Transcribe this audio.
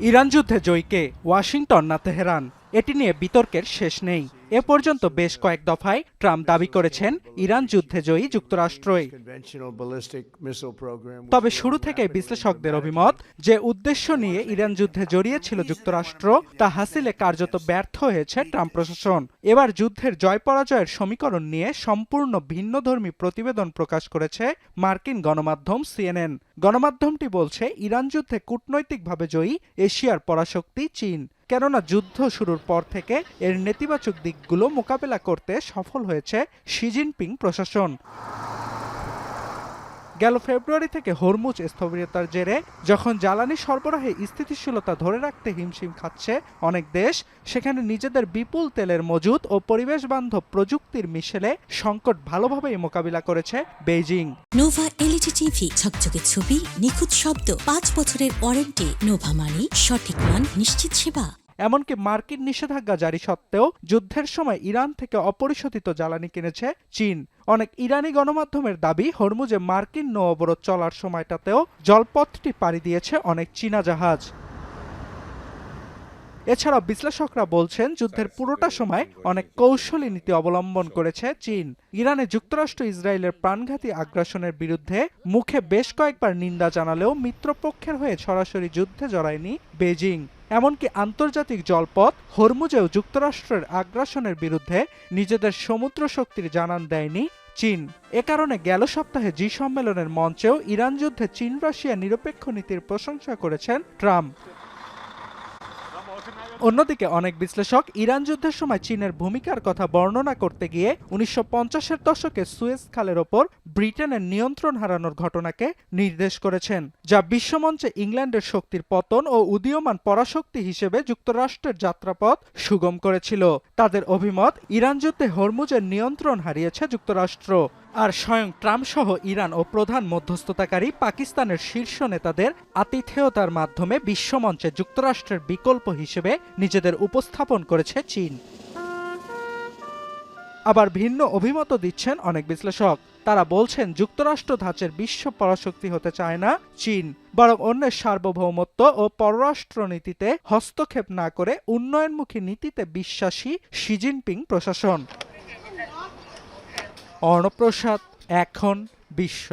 Iran যুদ্ধে জয়ীকে, Washington না Tehran, এটি নিয়ে বিতর্কের শেষ নেই। এ পর্যন্ত বেশ কয়েক দফায় ট্রাম্প দাবি করেছেন ইরান যুদ্ধে জয়ী যুক্তরাষ্ট্রই। তবে শুরু থেকেই বিশ্লেষকদের অভিমত যে উদ্দেশ্য নিয়ে ইরান যুদ্ধে জড়িয়েছিল যুক্তরাষ্ট্র তা হাসিলে কার্যত ব্যর্থ হয়েছে ট্রাম্প প্রশাসন। এবার যুদ্ধের জয় পরাজয়ের সমীকরণ নিয়ে সম্পূর্ণ ভিন্নধর্মী প্রতিবেদন প্রকাশ করেছে মার্কিন গণমাধ্যম সিএনএন। গণমাধ্যমটি বলছে ইরান যুদ্ধে কূটনৈতিকভাবে জয়ী এশিয়ার পরাশক্তি চীন, কেননা যুদ্ধ শুরুর পর থেকে এর নেতিবাচক দিকগুলো মোকাবেলা করতে সফল হয়েছে শি জিনপিং প্রশাসন। গেল ফেব্রুয়ারি থেকে হরমুজ স্থবিরতার জেরে যখন জ্বালানি সরবরাহে স্থিতিশীলতা ধরে রাখতে হিমশিম খাচ্ছে অনেক দেশ, সেখানে নিজেদের বিপুল তেলের মজুত ও পরিবেশ বান্ধব প্রযুক্তির মিশেলে সংকট ভালোভাবেই মোকাবিলা করেছে বেইজিং। নোভা এলইডি টিভি, ঝকঝকে ছবি, নিখুঁত শব্দ, ৫ বছরের ওয়ারেন্টি। নোভা মানি সঠিক মান, নিশ্চিত সেবা। এমনকি মার্কিন নিষেধাজ্ঞা জারি সত্ত্বেও যুদ্ধের সময় ইরান থেকে অপরিশোধিত জ্বালানি কিনেছে চীন। অনেক ইরানি গণমাধ্যমের দাবি, হরমুজে মার্কিন নৌ অবরোধ চলার সময়টাতেও জলপথটি পাড়ি দিয়েছে অনেক চীনা জাহাজ। এছাড়াও বিশ্লেষকরা বলছেন যুদ্ধের পুরোটা সময় অনেক কৌশলী নীতি অবলম্বন করেছে চীন। ইরানে যুক্তরাষ্ট্র ইসরায়েলের প্রাণঘাতী আগ্রাসনের বিরুদ্ধে মুখে বেশ কয়েকবার নিন্দা জানালেও মিত্রপক্ষের হয়ে সরাসরি যুদ্ধে জড়ায়নি বেজিং। এমনকি আন্তর্জাতিক জলপথ হরমুজেও যুক্তরাষ্ট্রের আগ্রাসনের বিরুদ্ধে নিজেদের সমুদ্র শক্তির জানান দেয়নি চীন। এ কারণে গেল সপ্তাহে জি সম্মেলনের মঞ্চেও ইরান যুদ্ধে চীন রাশিয়া নিরপেক্ষ নীতির প্রশংসা করেছেন ট্রাম্প। অন্যদিকে অনেক বিশ্লেষক ইরান যুদ্ধের সময় চীনের ভূমিকার কথা বর্ণনা করতে গিয়ে ১৯৫০-এর দশকে সুয়েজ খালের ওপর ব্রিটেনের নিয়ন্ত্রণ হারানোর ঘটনাকে নির্দেশ করেছেন, যা বিশ্বমঞ্চে ইংল্যান্ডের শক্তির পতন ও উদীয়মান পরাশক্তি হিসেবে যুক্তরাষ্ট্রের যাত্রাপথ সুগম করেছিল। তাদের অভিমত, ইরান যুদ্ধে হরমুজের নিয়ন্ত্রণ হারিয়েছে যুক্তরাষ্ট্র, আর স্বয়ং ট্রাম্প সহ ইরান ও প্রধান মধ্যস্থতাকারী পাকিস্তানের শীর্ষ নেতাদের আতিথেয়তার মাধ্যমে বিশ্বমঞ্চে যুক্তরাষ্ট্রের বিকল্প হিসেবে নিজেদের উপস্থাপন করেছে চীন। আবার ভিন্ন অভিমত দিচ্ছেন অনেক বিশ্লেষক। তারা বলছেন যুক্তরাষ্ট্র ধাঁচের বিশ্ব পরাশক্তি হতে চায় না চীন, বরং অন্যের সার্বভৌমত্ব ও পররাষ্ট্রনীতিতে হস্তক্ষেপ না করে উন্নয়নমুখী নীতিতে বিশ্বাসী শি জিনপিং প্রশাসন। অর্ণব প্রসাদ, এখন বিশ্ব।